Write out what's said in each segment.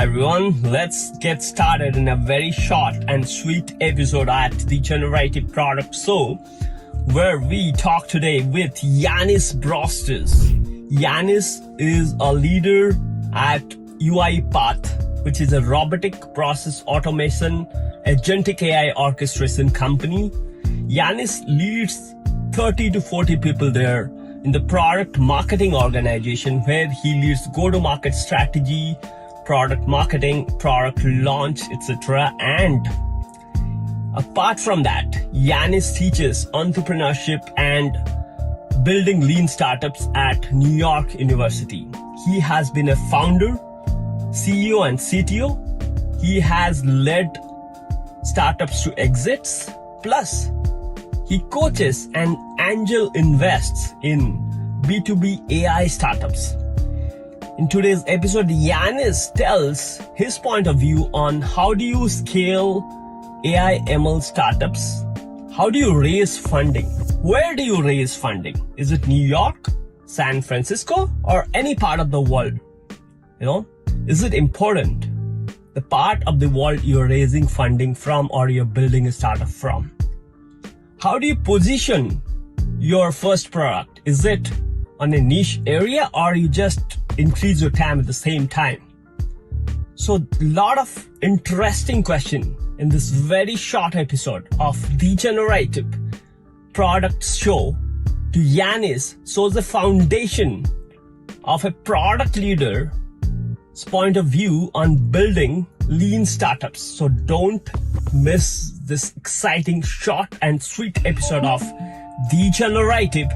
everyone, let's get started in a very short and sweet episode at the Generative Product Show, where we talk today with Yanis Broustas. Yanis is a leader at UiPath, which is a robotic process automation agentic AI orchestration company. Yanis leads 30 to 40 people there in the product marketing organization, where he leads go-to-market strategy, product marketing, product launch, etc. And apart from that, Yanis teaches entrepreneurship and building lean startups at New York University. He has been a founder, CEO and CTO. He has led startups to exits. Plus, he coaches and angel invests in B2B AI startups. In today's episode, Yanis tells his point of view on how do you scale AI ML startups? How do you raise funding? Where do you raise funding? Is it New York, San Francisco, or any part of the world? Is it important? The part of the world you're raising funding from or you're building a startup from? How do you position your first product? Is it on a niche area or you just increase your TAM at the same time? So a lot of interesting question in this very short episode of the Generative Product Show to Yanis shows the foundation of a product leader's point of view on building lean startups. So don't miss this exciting short and sweet episode of the Generative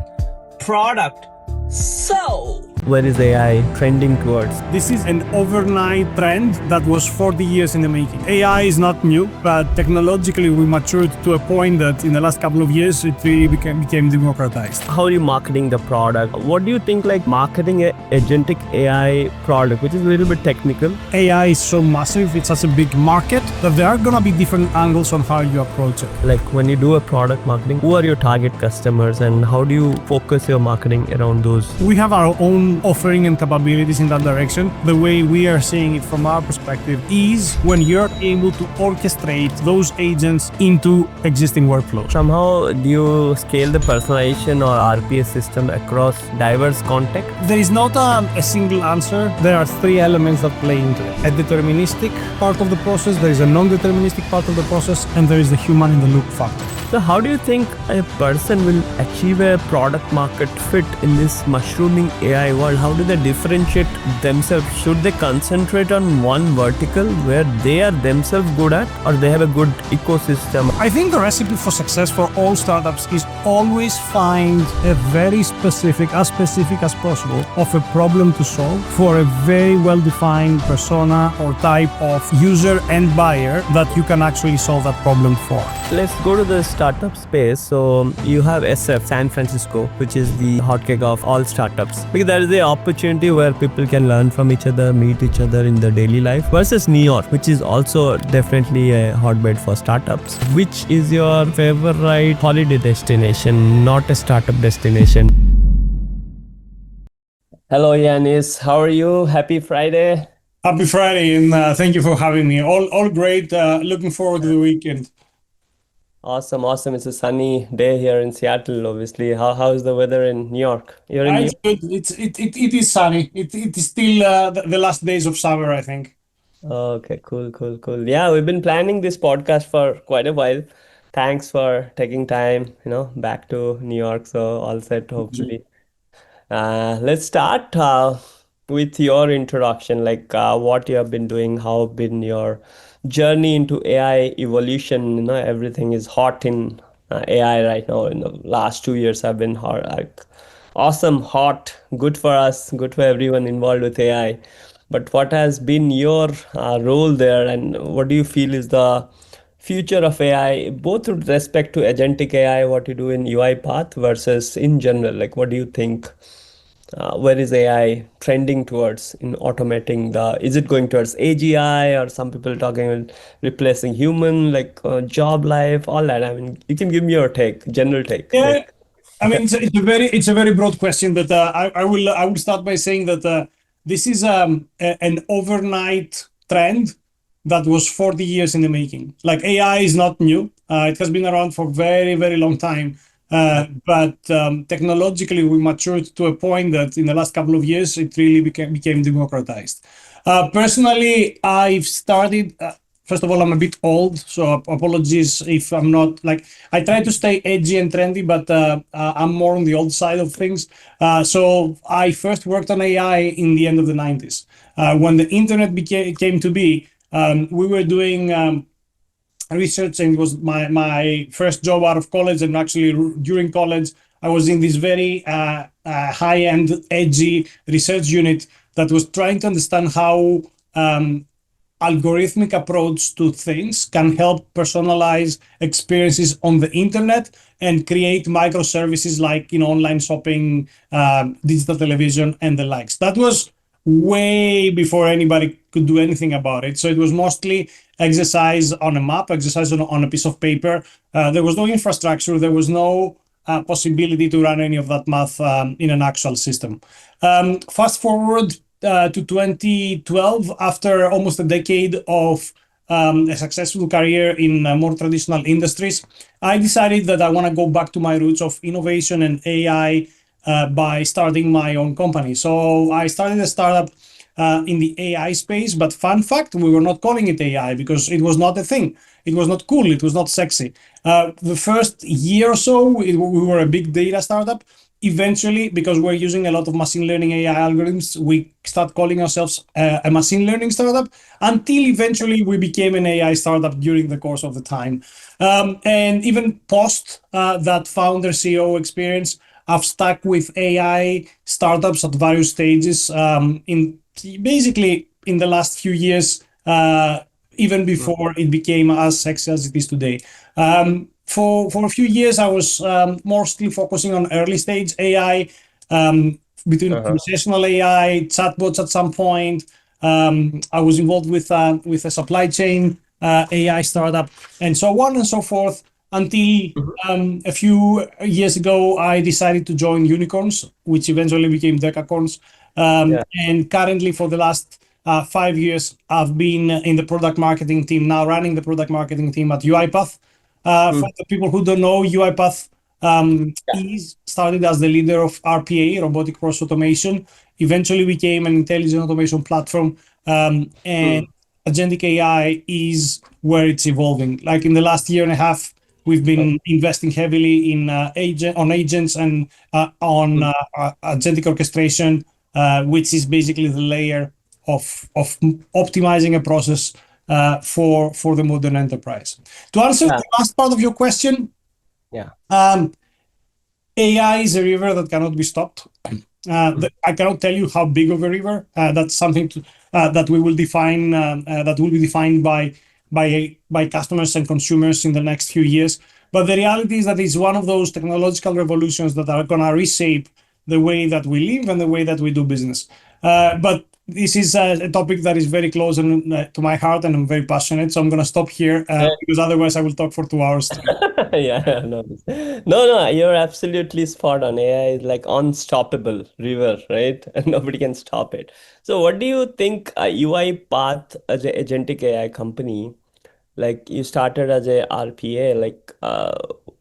Product Show. Where is AI trending towards? This is an overnight trend that was 40 years in the making. AI is not new, but technologically we matured to a point that in the last couple of years it really became democratized. How are you marketing the product? What do you think like marketing a agentic AI product, which is a little bit technical? AI is so massive, it's such a big market that there are gonna be different angles on how you approach it. Like when you do a product marketing, who are your target customers and how do you focus your marketing around those? We have our own offering and capabilities in that direction. The way we are seeing it from our perspective is when you're able to orchestrate those agents into existing workflows. Somehow do you scale the personalization or RPA system across diverse context? There is not a single answer. There are three elements that play into it. A deterministic part of the process, there is a non-deterministic part of the process, and there is the human in the loop factor. So how do you think a person will achieve a product market fit in this mushrooming AI world? How do they differentiate themselves? Should they concentrate on one vertical where they are themselves good at, or they have a good ecosystem? I think the recipe for success for all startups is always find a very specific as possible, of a problem to solve for a very well-defined persona or type of user and buyer that you can actually solve that problem for. Let's go to the startup space. So you have SF, San Francisco, which is the hotcake of all startups, because there is the opportunity where people can learn from each other, meet each other in the daily life, versus New York, which is also definitely a hotbed for startups. Which is your favorite holiday destination, not a startup destination? Hello Yanis, how are you? Happy Friday. Happy Friday, and thank you for having me. All great. Looking forward to the weekend. Awesome. It's a sunny day here in Seattle, obviously. How is the weather in New York? You're in New It's good. It is sunny. It is still the last days of summer, I think. Okay, cool. Yeah, we've been planning this podcast for quite a while. Thanks for taking time, back to New York. So all set, hopefully. Let's start with your introduction, like what you have been doing, how been your journey into AI evolution. Everything is hot in AI right now. In the last 2 years have been hot, like awesome, hot, good for us, good for everyone involved with AI. But what has been your role there, and what do you feel is the future of AI, both with respect to agentic AI, what you do in UiPath versus in general? Like, what do you think? Where is AI trending towards in automating is it going towards AGI, or some people talking about replacing human, like job life, all that? I mean, you can give me your general take. Yeah, like, I mean, it's a very broad question, but I will start by saying that this is an overnight trend that was 40 years in the making. Like AI is not new. It has been around for very, very long time. But technologically, we matured to a point that in the last couple of years, it really became democratized. Personally, I've started. First of all, I'm a bit old, so apologies if I'm not like. I try to stay edgy and trendy, but I'm more on the old side of things. So I first worked on AI in the end of the 90s. When the internet came to be, we were doing research, and it was my first job out of college. And actually, during college, I was in this very high-end, edgy research unit that was trying to understand how algorithmic approach to things can help personalize experiences on the internet and create microservices like online shopping, digital television, and the likes. That was way before anybody could do anything about it. So it was mostly exercise on a map, exercise on a piece of paper. There was no infrastructure. There was no possibility to run any of that math in an actual system. Fast forward to 2012, after almost a decade of a successful career in more traditional industries, I decided that I want to go back to my roots of innovation and AI by starting my own company. So I started a startup in the AI space, but fun fact, we were not calling it AI because it was not a thing. It was not cool. It was not sexy. The first year or so, we were a big data startup. Eventually, because we're using a lot of machine learning AI algorithms, we start calling ourselves a machine learning startup, until eventually we became an AI startup during the course of the time. And even post that founder CEO experience, I've stuck with AI startups at various stages in basically in the last few years, even before it became as sexy as it is today. For a few years, I was mostly focusing on early stage AI, between conversational AI, chatbots at some point. I was involved with a supply chain AI startup, and so on and so forth, until a few years ago, I decided to join unicorns, which eventually became decacorns. And currently, for the last 5 years, I've been in the product marketing team, now running the product marketing team at UiPath. For the people who don't know, UiPath is started as the leader of RPA, robotic process automation, eventually became an intelligent automation platform, and Agentic AI is where it's evolving. Like in the last year and a half, we've been investing heavily in agents and on agentic orchestration, which is basically the layer of optimizing a process for the modern enterprise. To answer the last part of your question, AI is a river that cannot be stopped. I cannot tell you how big of a river. That's something that we will define. That will be defined by customers and consumers in the next few years. But the reality is that it's one of those technological revolutions that are going to reshape the way that we live and the way that we do business. But this is a topic that is very close to my heart, and I'm very passionate. So I'm going to stop here because otherwise I will talk for 2 hours. Yeah, no, no, you're absolutely spot on. AI is like unstoppable river, right? And nobody can stop it. So, what do you think UiPath as an agentic AI company? Like you started as a RPA, like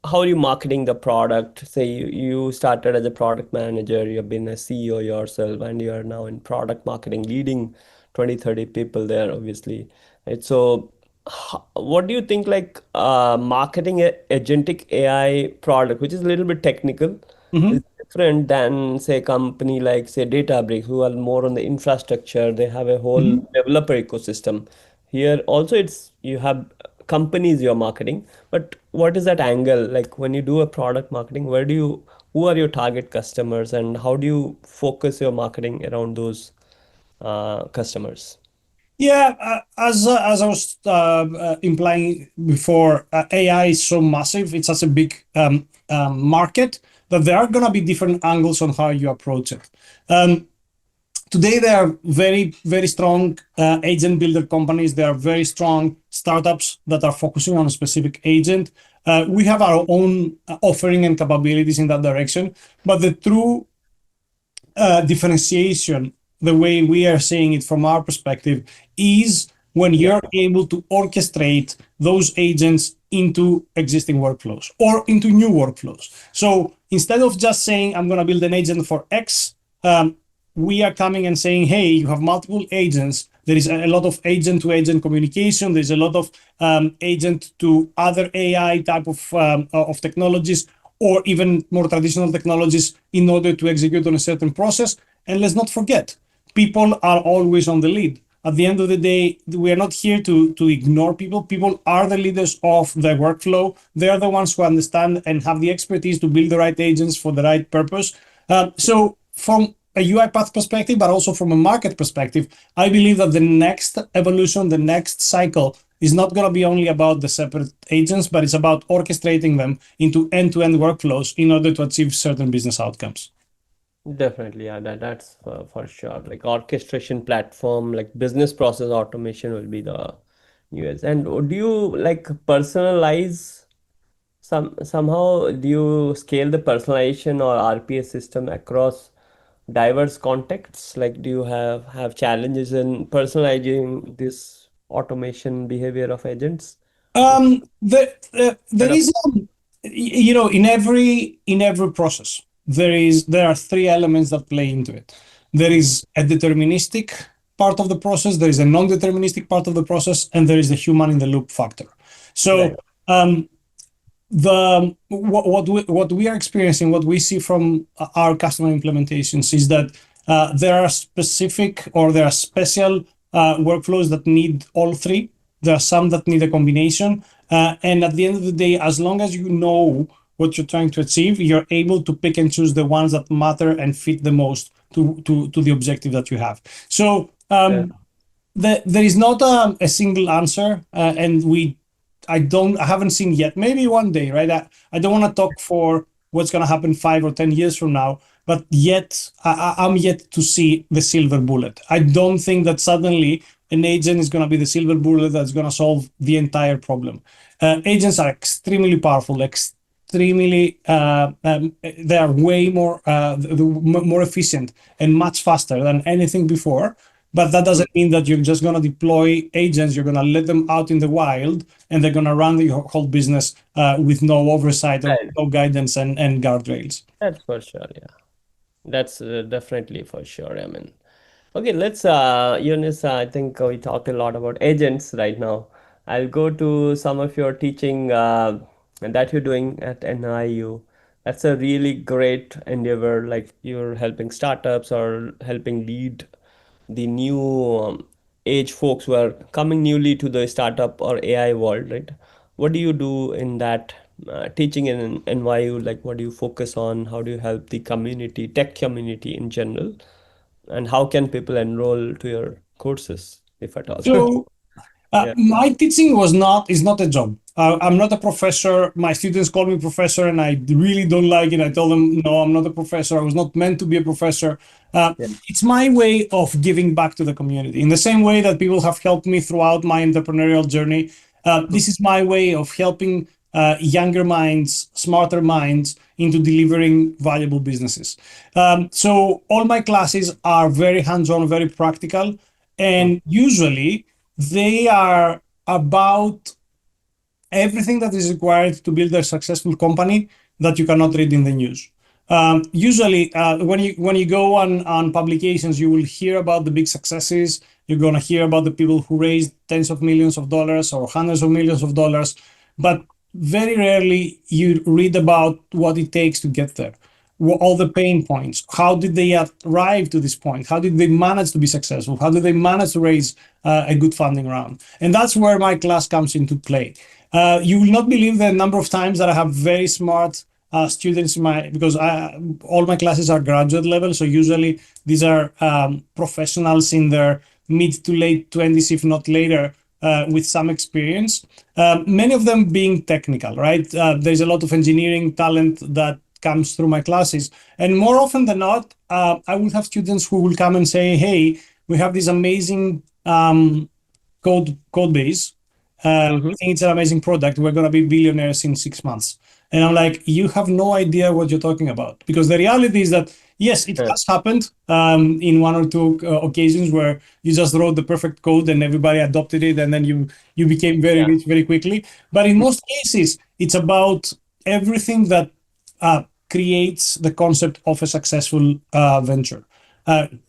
how are you marketing the product? Say you started as a product manager, you've been a CEO yourself, and you're now in product marketing, leading 20, 30 people there, obviously. Right? So what do you think like marketing a agentic AI product, which is a little bit technical, is different than say a company like say Databricks, who are more on the infrastructure, they have a whole developer ecosystem. Here also it's you have companies you're marketing, but what is that angle? Like when you do a product marketing, who are your target customers and how do you focus your marketing around those customers? Yeah, as I was implying before, AI is so massive. It's such a big market that there are going to be different angles on how you approach it. Today, there are very, very strong agent builder companies. There are very strong startups that are focusing on a specific agent. We have our own offering and capabilities in that direction. But the true differentiation, the way we are seeing it from our perspective, is when Yeah. you're able to orchestrate those agents into existing workflows or into new workflows. So instead of just saying, I'm going to build an agent for X, we are coming and saying, hey, you have multiple agents. There is a lot of agent to agent communication. There's a lot of agent to other AI type of technologies, or even more traditional technologies, in order to execute on a certain process. And let's not forget, people are always on the lead. At the end of the day, we are not here to ignore people. People are the leaders of the workflow. They are the ones who understand and have the expertise to build the right agents for the right purpose. So from a UiPath perspective, but also from a market perspective, I believe that the next evolution, the next cycle is not going to be only about the separate agents, but it's about orchestrating them into end-to-end workflows in order to achieve certain business outcomes. Definitely, yeah, that's for sure. Like orchestration platform, like business process automation will be the newest. And do you like personalize somehow? Do you scale the personalization or RPA system across diverse contexts? Like, do you have challenges in personalizing this automation behavior of agents? There Kind of, is, in every process, there are three elements that play into it. There is a deterministic part of the process, there is a non-deterministic part of the process, and there is the human in the loop factor. right. So what we are experiencing, what we see from our customer implementations, is that there are specific, or there are special workflows that need all three. There are some that need a combination, and at the end of the day, as long as you know what you're trying to achieve, you're able to pick and choose the ones that matter and fit the most to the objective that you have. So Yeah. there is not a single answer, and I haven't seen yet. Maybe one day, right? I don't want to talk for what's going to happen 5 or 10 years from now, but yet I'm yet to see the silver bullet. I don't think that suddenly an agent is going to be the silver bullet that's going to solve the entire problem. Agents are extremely powerful, extremely they are way more efficient and much faster than anything before. But that doesn't mean that you're just going to deploy agents. You're going to let them out in the wild, and they're going to run the whole business with no oversight or Right. no guidance and guardrails. That's for sure. Yeah. That's definitely for sure. I mean, okay, let's, Eunice, I think we talked a lot about agents right now. I'll go to some of your teaching that you're doing at NIU. That's a really great endeavor. Like you're helping startups or helping lead the new age folks who are coming newly to the startup or AI world, right? What do you do in that teaching in NYU? Like, what do you focus on? How do you help the community, tech community in general? And how can people enroll to your courses, if at all? So Yeah, my teaching is not a job. I'm not a professor. My students call me professor, and I really don't like it. I tell them, no, I'm not a professor. I was not meant to be a professor. yeah, It's my way of giving back to the community. In the same way that people have helped me throughout my entrepreneurial journey, this is my way of helping younger minds, smarter minds into delivering valuable businesses. So all my classes are very hands-on, very practical, and usually they are about everything that is required to build a successful company that you cannot read in the news. Usually, when you go on publications, you will hear about the big successes. You're gonna hear about the people who raised tens of millions of dollars or hundreds of millions of dollars, but very rarely you read about what it takes to get there. All the pain points. How did they arrive to this point? How did they manage to be successful? How did they manage to raise a good funding round? And that's where my class comes into play. You will not believe the number of times that I have very smart students because all my classes are graduate level. So usually these are professionals in their mid to late 20s, if not later, with some experience. Many of them being technical, right? There's a lot of engineering talent that comes through my classes. And more often than not, I will have students who will come and say, hey, we have this amazing code base. I think it's an amazing product. We're going to be billionaires in 6 months. And I'm like, you have no idea what you're talking about. Because the reality is that Yes, it Yeah. has happened in one or two occasions where you just wrote the perfect code and everybody adopted it, and then you became very Yeah. rich very quickly. But in most cases, it's about everything that creates the concept of a successful venture.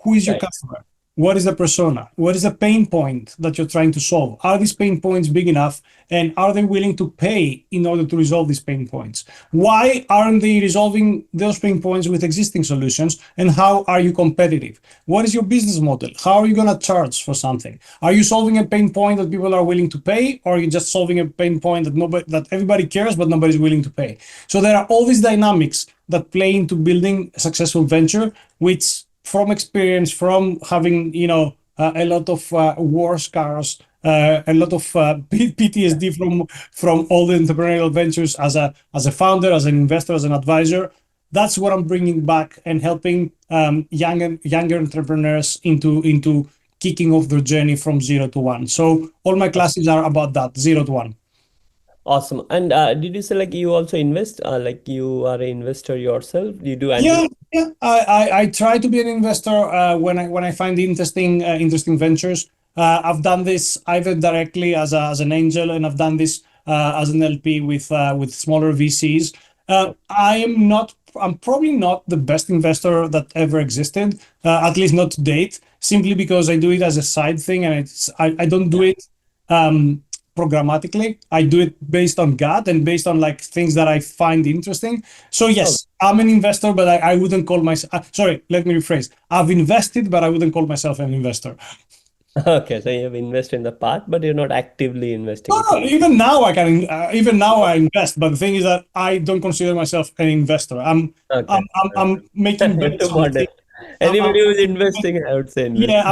Who is your Right. customer? What is the persona? What is the pain point that you're trying to solve? Are these pain points big enough? And are they willing to pay in order to resolve these pain points? Why aren't they resolving those pain points with existing solutions? And how are you competitive? What is your business model? How are you going to charge for something? Are you solving a pain point that people are willing to pay? Or are you just solving a pain point that everybody cares, but nobody's willing to pay? So there are all these dynamics that play into building a successful venture, which from experience, from having a lot of war scars, a lot of PTSD from all the entrepreneurial ventures as a founder, as an investor, as an advisor. That's what I'm bringing back and helping younger entrepreneurs into kicking off their journey from 0 to 1. So all my classes are about that, 0 to 1. Awesome. And did you say like you also invest? Like you are an investor yourself? You do angel? Yeah, yeah. I try to be an investor when I find interesting ventures. I've done this either directly as an angel, and I've done this as an LP with smaller VCs. I'm probably not the best investor that ever existed, at least not to date, simply because I do it as a side thing, and I don't do it um, programmatically. I do it based on gut and based on like things that I find interesting. So Oh, yes, I'm an investor, but I wouldn't call myself. Sorry, let me rephrase. I've invested, but I wouldn't call myself an investor. okay. So you have invested in the past, but you're not actively No, investing. no. Even now, even now I invest. But the thing is that I don't consider myself an investor. Okay. I'm making You're too bets on modest. things. Anybody who's investing, I would say invest. Yeah,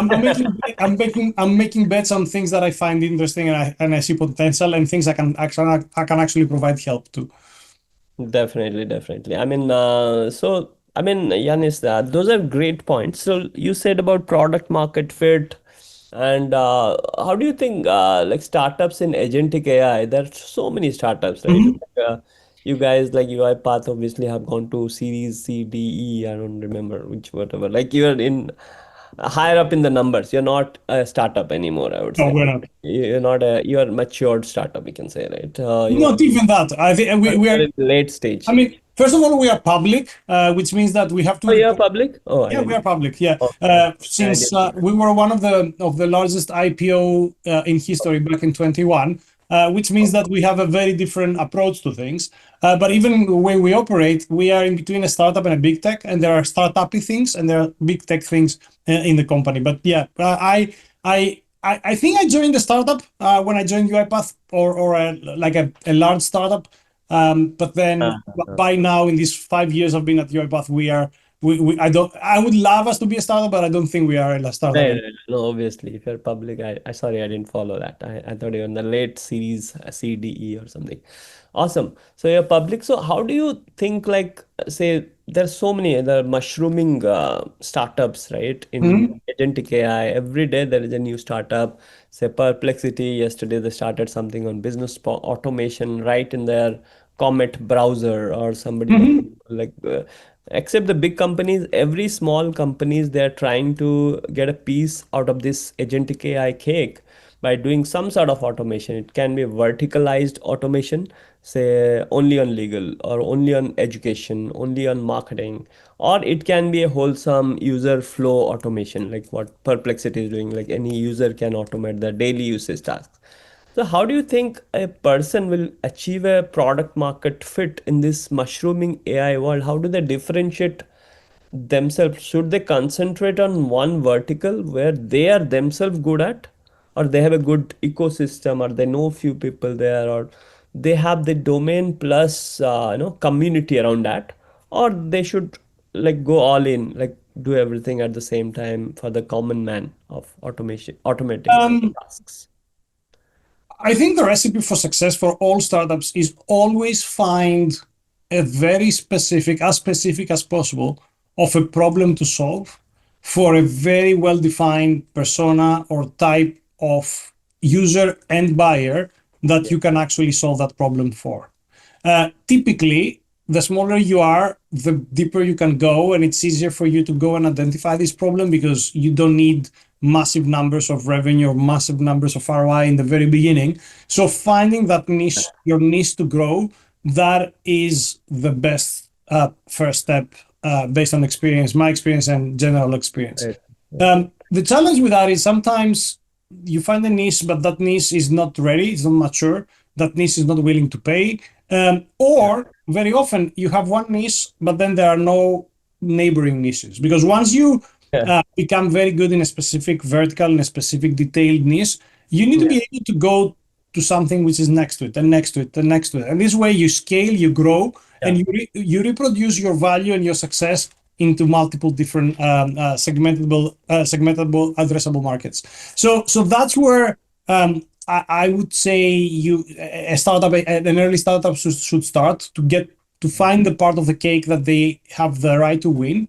I'm making bets on things that I find interesting, and I see potential, and things I can actually provide help to. Definitely, definitely. I mean, Yanis, those are great points. So you said about product market fit, and how do you think like startups in agentic AI? There are so many startups, right? Mhm. You guys like UiPath obviously have gone to Series C, D, E. I don't remember which whatever. Like you are in higher up in the numbers. You're not a startup anymore, I would No, say. we're not. You're not a you're a matured startup, we can say, right? Not even that. I think we are. You're in late I stage. mean, first of all, we are public, which means that we have to Oh, you're report. public? Oh, I Yeah, we didn't. are public. Yeah, Okay. I since didn't. we were one of the largest IPO in history back in 21, which means that we have a very different approach to things. But even the way we operate, we are in between a startup and a big tech, and there are startup-y things and there are big tech things in the company. But yeah, I think I joined the startup when I joined UiPath or like a large startup. But then Uh, by now, in these 5 years I've been at UiPath, I don't. I would love us to be a startup, but I don't think we are a startup no, anymore. no, no, obviously, if you're public, I sorry, I didn't follow that. I thought you were in the late series C, D, E or something. Awesome. So you're public. So how do you think like say there's so many the mushrooming startups, right? In Mhm. agentic AI, every day there is a new startup. Say Perplexity, yesterday they started something on business automation right in their Comet browser or somebody Mhm. like except the big companies, every small companies they're trying to get a piece out of this agentic AI cake by doing some sort of automation. It can be verticalized automation, say only on legal or only on education, only on marketing, or it can be a wholesome user flow automation, like what Perplexity is doing, like any user can automate the daily usage tasks. So, how do you think a person will achieve a product market fit in this mushrooming AI world? How do they differentiate themselves? Should they concentrate on one vertical where they are themselves good at, or they have a good ecosystem, or they know few people there, or they have the domain plus community around that, or they should like go all in, like do everything at the same time for the common man of automation, automating Um, tasks. I think the recipe for success for all startups is always find a very specific as possible, of a problem to solve for a very well defined persona or type of user and buyer that Yeah. you can actually solve that problem for. Typically, the smaller you are, the deeper you can go, and it's easier for you to go and identify this problem because you don't need massive numbers of revenue or massive numbers of ROI in the very beginning. So finding that niche, your niche to grow, that is the best first step based on experience, my experience and general experience. Right. Right. The challenge with that is sometimes you find a niche, but that niche is not ready, it's not mature, that niche is not willing to pay. Yeah. Or very often you have one niche, but then there are no neighboring niches. Because once you Yeah. become very good in a specific vertical, in a specific detailed niche, you need to Yeah. be able to go to something which is next to it and next to it and next to it. And this way you scale, you grow, and Yeah. you reproduce your value and your success into multiple different segmentable addressable markets. So that's where I would say an early startup should start to get to find the part of the cake that they have the right to win.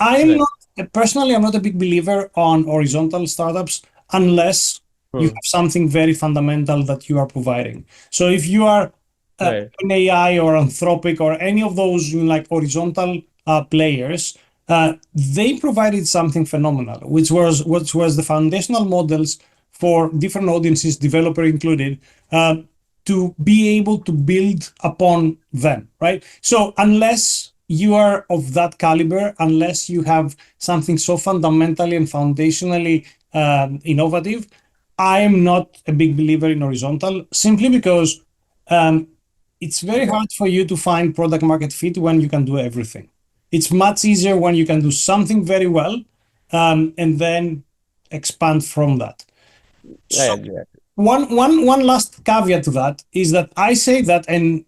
I'm Right. not personally, I'm not a big believer on horizontal startups unless you Hmm. have something very fundamental that you are providing. So if you are Right. an AI or Anthropic or any of those like horizontal players, they provided something phenomenal, which was the foundational models for different audiences, developer included, to be able to build upon them, right? So unless you are of that caliber, unless you have something so fundamentally and foundationally innovative, I am not a big believer in horizontal simply because um, it's very hard for you to find product market fit when you can do everything. It's much easier when you can do something very well and then expand from that. I So agree. one last caveat to that is that I say that, and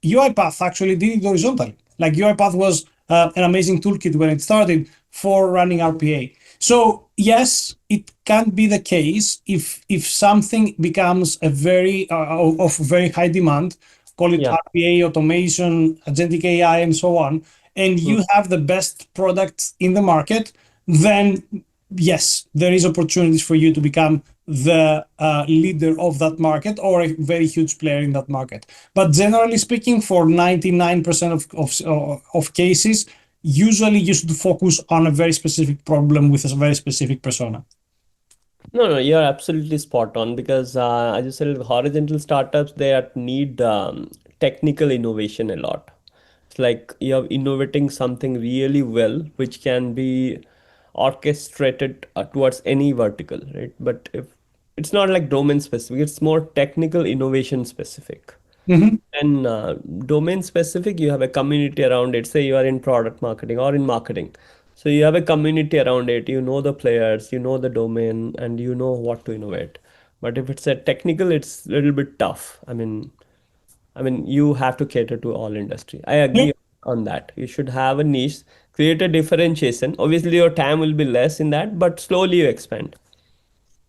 UiPath actually did it horizontally. Like UiPath was an amazing toolkit when it started for running RPA. So yes, it can be the case if something becomes a very of very high demand, call it Yeah. RPA automation, agentic AI, and so on, and Hmm. you have the best product in the market, then yes, there is opportunities for you to become the leader of that market or a very huge player in that market. But generally speaking, for 99% of cases, usually you should focus on a very specific problem with a very specific persona. No, no, you're absolutely spot on because as you said, horizontal startups need technical innovation a lot. It's like you're innovating something really well, which can be orchestrated towards any vertical, right? But if it's not like domain specific, it's more technical innovation specific. Mhm. And domain specific, you have a community around it. Say you are in product marketing or in marketing. So you have a community around it. You know the players, you know the domain, and you know what to innovate. But if it's a technical, it's a little bit tough. I mean, you have to cater to all industry. I Yep. agree on that. You should have a niche, create a differentiation. Obviously, your time will be less in that, but slowly you expand.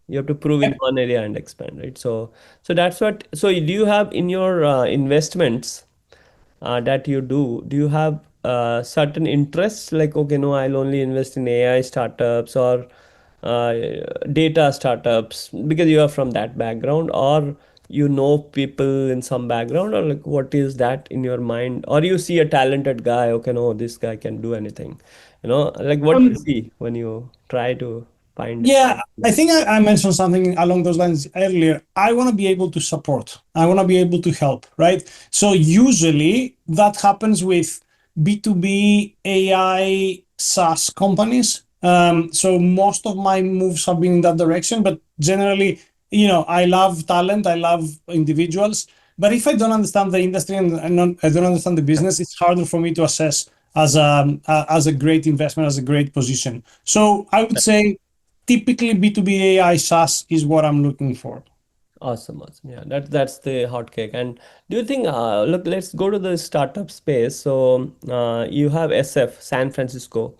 You have to prove in one area and expand, right? So that's what. So do you have in your investments that you do you have certain interests like, okay, no, I'll only invest in AI startups or uh, data startups because you are from that background, or you know people in some background, or like what is that in your mind, or you see a talented guy, okay, no, this guy can do anything, like what do you Um, see when you try to find Yeah, I think I mentioned something along those lines earlier. I want to be able to support. I want to be able to help, right? So usually that happens with B2B AI SaaS companies. So most of my moves have been in that direction, but generally, I love talent, I love individuals. But if I don't understand the industry and I don't understand the business, it's harder for me to assess as a great investment, as a great position. So I would say typically B2B AI SaaS is what I'm looking for. Awesome, awesome. Yeah, that's the hot cake. And do you think, look, let's go to the startup space. So you have SF, San Francisco,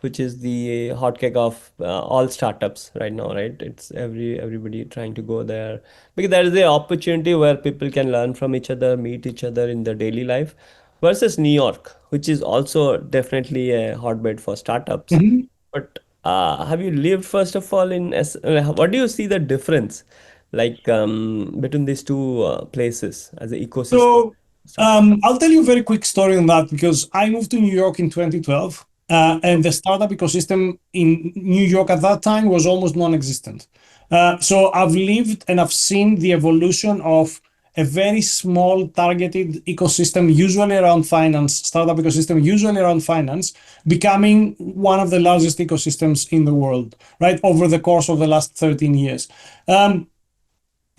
which is the hot cake of all startups right now, right? It's everybody trying to go there because there is the opportunity where people can learn from each other, meet each other in their daily life, versus New York, which is also definitely a hotbed for startups. Mhm. But have you lived first of all in what do you see the difference like between these two places as an So ecosystem? Startup. I'll tell you a very quick story on that because I moved to New York in 2012, and the startup ecosystem in New York at that time was almost non-existent. So I've lived and I've seen the evolution of a very small targeted ecosystem, usually around finance, startup ecosystem, usually around finance, becoming one of the largest ecosystems in the world, right, over the course of the last 13 years. Um,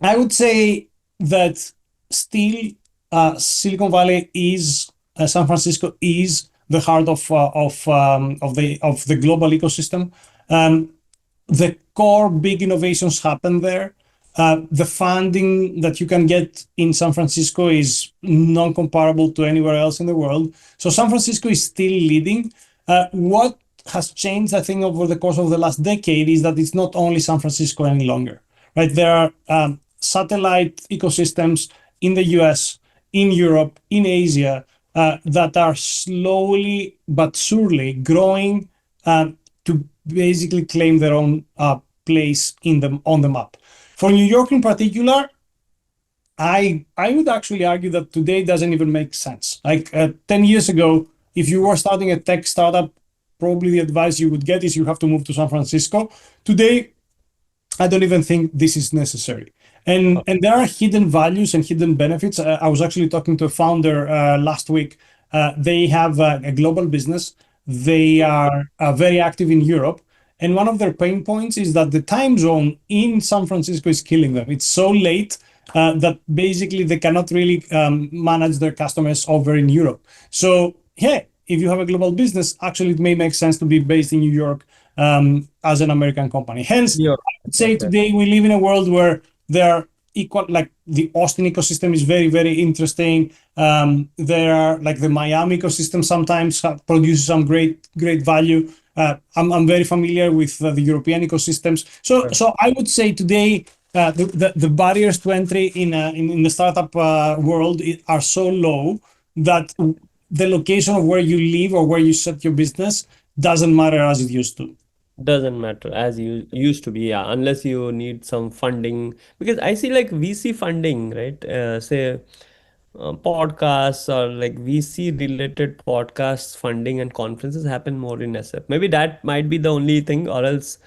I would say that still Silicon Valley is San Francisco is the heart of the global ecosystem. Um, the core big innovations happen there. The funding that you can get in San Francisco is non-comparable to anywhere else in the world. So San Francisco is still leading. What has changed, I think, over the course of the last decade is that it's not only San Francisco any longer, right? There are satellite ecosystems in the US, in Europe, in Asia that are slowly but surely growing to basically claim their own place in the on the map. For New York in particular, I would actually argue that today doesn't even make sense. Like 10 years ago, if you were starting a tech startup, probably the advice you would get is you have to move to San Francisco. Today, I don't even think this is necessary. And there are hidden values and hidden benefits. I was actually talking to a founder last week. They have a global business. They are very active in Europe. And one of their pain points is that the time zone in San Francisco is killing them. It's so late that basically they cannot really manage their customers over in Europe. So, yeah, if you have a global business, actually it may make sense to be based in New York as an American company. Hence, Yeah. say Okay. today we live in a world where there are equal, like the Austin ecosystem is very, very interesting. There are like the Miami ecosystem sometimes produces some great value. I'm very familiar with the European ecosystems. So I would say today the barriers to entry in the startup world are so low that the location of where you live or where you set your business doesn't matter as it used to. Doesn't matter as you used to be, yeah, unless you need some funding. Because I see like VC funding, right? Say podcasts or like VC related podcasts funding and conferences happen more in SF. Maybe that might be the only thing, or else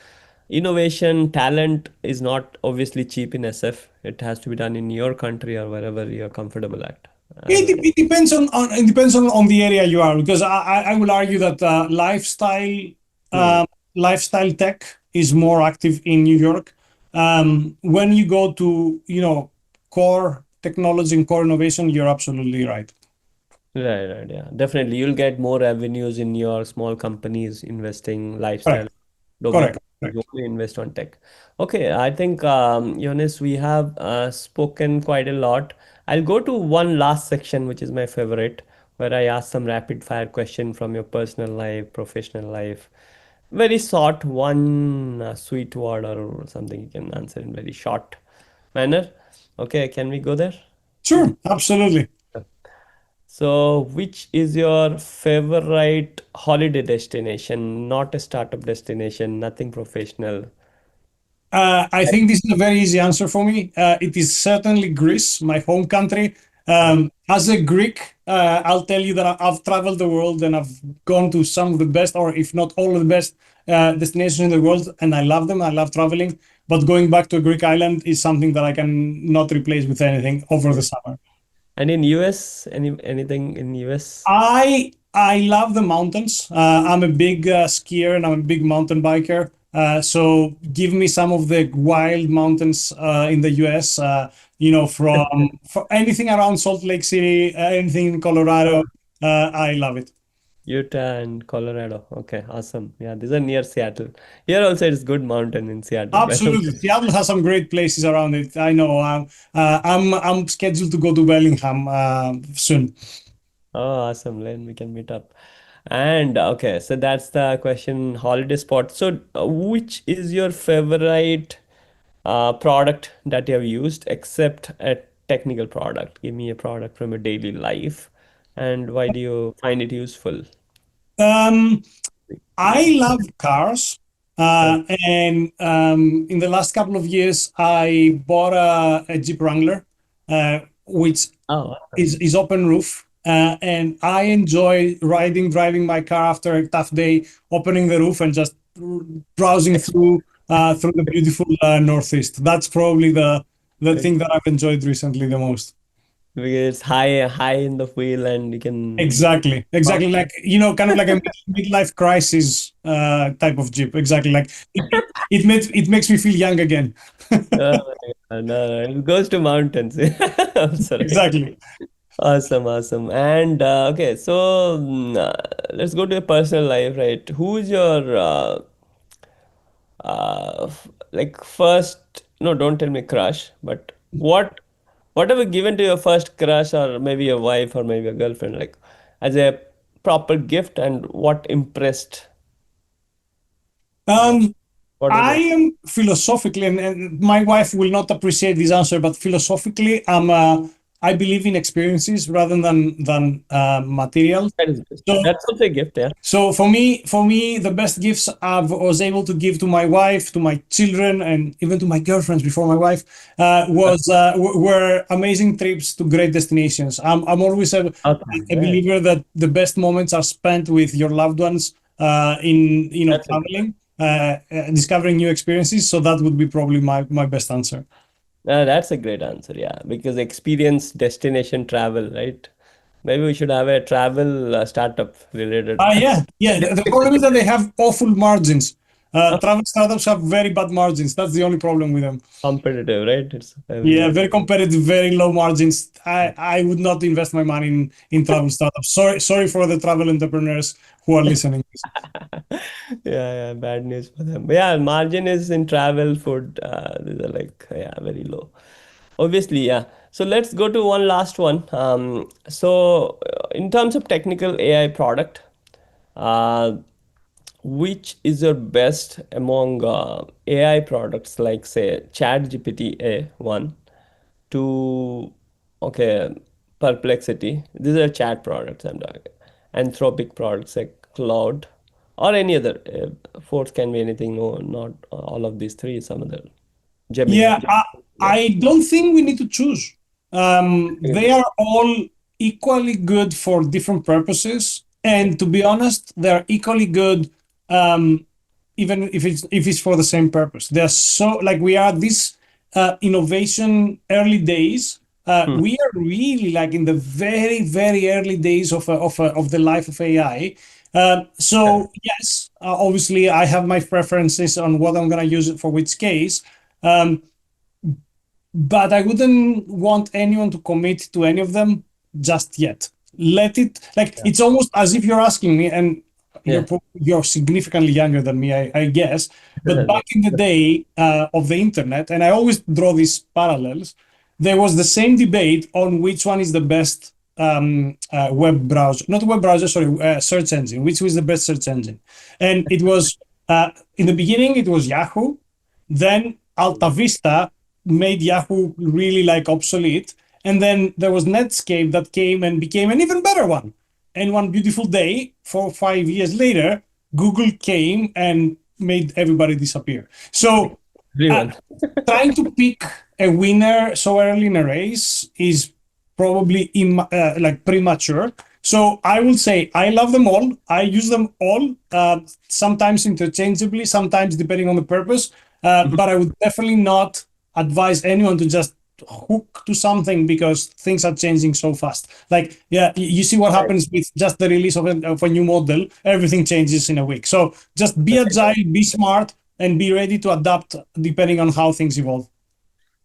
innovation talent is not obviously cheap in SF. It has to be done in your country or wherever you're comfortable at. I It, don't it depends on the area you are because I will argue that know. lifestyle tech is more active in New York. When you go to core technology and core innovation, you're absolutely right. Right, right, yeah. Definitely. You'll get more revenues in your small companies investing lifestyle. Correct, Domain. correct, You correct. only invest on tech. Okay, I think Yanis, we have spoken quite a lot. I'll go to one last section, which is my favorite, where I ask some rapid fire question from your personal life, professional life. Very short, one sweet word or something you can answer in very short manner. Okay, can we go there? Sure, absolutely. So, which is your favorite holiday destination? Not a startup destination, nothing professional. I think this is a very easy answer for me. It is certainly Greece, my home country. As a Greek, I'll tell you that I've traveled the world and I've gone to some of the best, or if not all of the best, destinations in the world, and I love them. I love traveling, but going back to a Greek island is something that I can not replace with anything over the summer. And in US, anything in US? I love the mountains. I'm a big skier and I'm a big mountain biker. So give me some of the wild mountains in the US. For anything around Salt Lake City, anything in Colorado. I love it. Utah and Colorado. Okay, awesome. Yeah, these are near Seattle. Here also it's good mountain in Seattle, by the way. Absolutely, Seattle has some great places around it. I know. I'm scheduled to go to Bellingham soon. Oh, awesome. Then we can meet up. And okay, so that's the question, holiday spot. So, which is your favorite product that you have used, except a technical product? Give me a product from your daily life, and why do you find it useful? Um, I Maybe. love cars. Uh, And in the last couple of years, I bought a Jeep Wrangler. which Oh, is open roof. And I enjoy driving my car after a tough day, opening the roof and just browsing through the beautiful Northeast. That's probably the okay. thing that I've enjoyed recently the most. Because it's high in the wheel and you can. Exactly, exactly. Like, kind of like a midlife crisis type of Jeep. Exactly. Like it makes me feel young again. Oh my God, no, it goes to mountains. Also, right? Exactly. Awesome, awesome. And okay, so let's go to your personal life, right? Who's your like first? No, don't tell me crush, but what have you given to your first crush, or maybe your wife, or maybe a girlfriend, like as a proper gift, and what impressed? What, Um, what was I it? am philosophically, and my wife will not appreciate this answer, but philosophically, I believe in experiences rather than material. That is good. So That's also a gift, yeah. So for me, the best gifts I was able to give to my wife, to my children, and even to my girlfriends before my wife were amazing trips to great destinations. I'm always Okay, a yeah, believer that the best moments are spent with your loved ones in that's a good. traveling, discovering new experiences. So that would be probably my best answer. That's a great answer, yeah, because experience, destination, travel, right? Maybe we should have a travel startup related. Yeah. The problem is that they have awful margins. Travel startups have very bad margins. That's the only problem with them. Competitive, right? It's Yeah, everywhere. very competitive, very low margins. I would not invest my money in travel startups. Sorry for the travel entrepreneurs who are listening. Yeah, bad news for them. But yeah, margin is in travel, food. These are like, yeah, very low. Obviously, yeah. So let's go to one last one. In terms of technical AI product, uh, which is your best among AI products like say ChatGPT A1 to okay Perplexity. These are chat products I'm talking. Anthropic products like Cloud or any other. Fourth can be anything. No, not all of these three. Some other Gemini. Yeah, Yeah. I don't think we need to choose. They are all equally good for different purposes, and to be honest, they're equally good, um, even if it's for the same purpose. They're so like we are this innovation early days. Hmm. We are really like in the very very early days of the life of AI. Correct. So yes, obviously I have my preferences on what I'm gonna use it for which case. Um, but I wouldn't want anyone to commit to any of them just yet. Let it like Yeah. it's almost as if you're asking me, and Yeah. you're significantly younger than me, I guess. But back No. in the day of the internet, and I always draw these parallels, there was the same debate on which one is the best web browser, not web browser, sorry, search engine. Which was the best search engine? And it was in the beginning, it was Yahoo. Then Alta Vista made Yahoo really like obsolete. And then there was Netscape that came and became an even better one. And one beautiful day, 4 or 5 years later, Google came and made everybody disappear. So uh, Everyone. trying to pick a winner so early in a race is probably like premature. So I will say I love them all. I use them all, sometimes interchangeably, sometimes depending on the purpose. But I would definitely not advise anyone to just hook to something because things are changing so fast. Like, yeah, you see what Right. happens with just the release of a new model. Everything changes in a week. So just be agile, be smart, and be ready to adapt depending on how things evolve.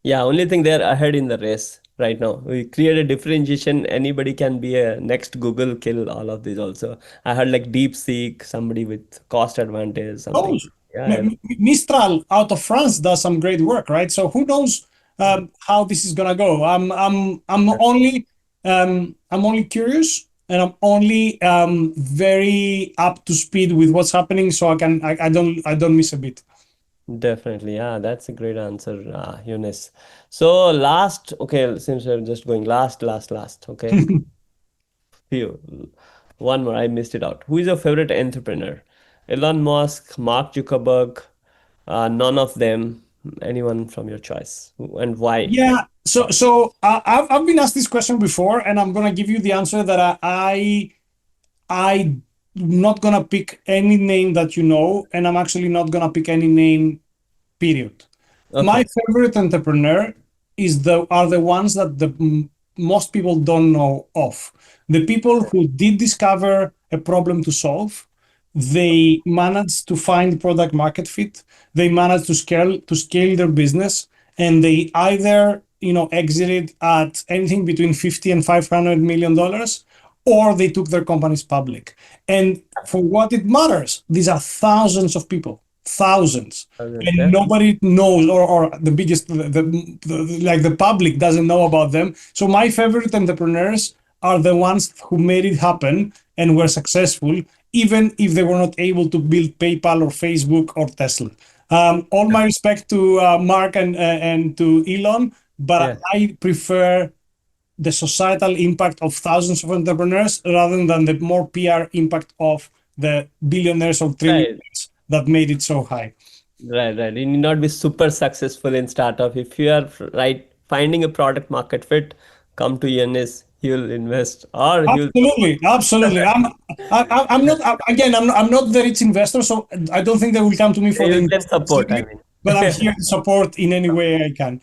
Yeah, only thing they're ahead in the race right now. We create a differentiation. Anybody can be a next Google, kill all of these also. I heard like DeepSeek, somebody with cost advantage, something. Knows? Yeah, Mistral out of France does some great work, right? So who knows yeah. how this is gonna go? I'm only curious, and I'm only very up to speed with what's happening, so I don't miss a bit. Definitely. Yeah, that's a great answer, Eunice. So last, okay, since we're just going last, okay. Few. One more, I missed it out. Who is your favorite entrepreneur? Elon Musk, Mark Zuckerberg, none of them. anyone from your choice, and why? Yeah. I've been asked this question before, and I'm gonna give you the answer that I'm not gonna pick any name that you know, and I'm actually not gonna pick any name, period. My Okay. favorite entrepreneur are the ones that most people don't know of. The people who did discover a problem to solve, they managed to find product market fit, they managed to scale their business, and they either exited at anything between 50 and 500 million dollars, or they took their companies public. And for what it matters, these are thousands of people, thousands, and Yeah. nobody knows, or the biggest, like the public doesn't know about them. So my favorite entrepreneurs are the ones who made it happen and were successful, even if they were not able to build PayPal or Facebook or Tesla. All my respect to Mark and to Elon, but Yeah. I prefer the societal impact of thousands of entrepreneurs rather than the more PR impact of the billionaires or Right. trillionaires that made it so high. Right, right. You need not be super successful in startup. If you are right finding a product market fit, come to Yanis. He'll invest or he'll Absolutely, absolutely. I'm not again. I'm not the rich investor, so I don't think they will come to me for the you can investment support. I simply. But I'm mean, here to support in any way I can.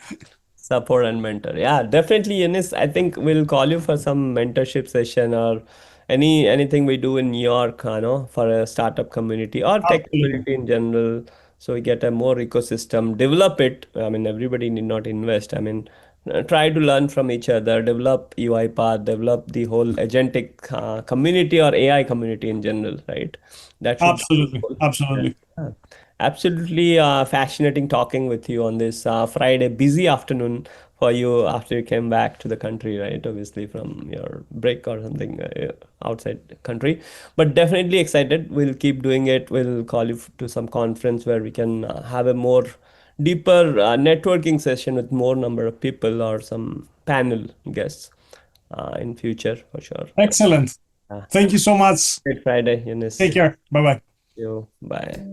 support and mentor. Yeah, definitely, Yanis. I think we'll call you for some mentorship session or anything we do in New York, for a startup community or tech Absolutely, community in general. So we get a more ecosystem, develop it. I mean, everybody need not invest. I mean, try to learn from each other, develop UI path, develop the whole agentic community or AI community in general, right? That should be the absolutely, goal. Yeah. absolutely. Yeah. Absolutely fascinating talking with you on this Friday, busy afternoon for you after you came back to the country, right? Obviously from your break or something outside the country. But definitely excited. We'll keep doing it. We'll call you to some conference where we can have a more deeper networking session with more number of people or some panel guests in future for sure. Excellent. Uh, Thank you so much. Great Friday, Take Yanis. care. Bye bye. You. Bye.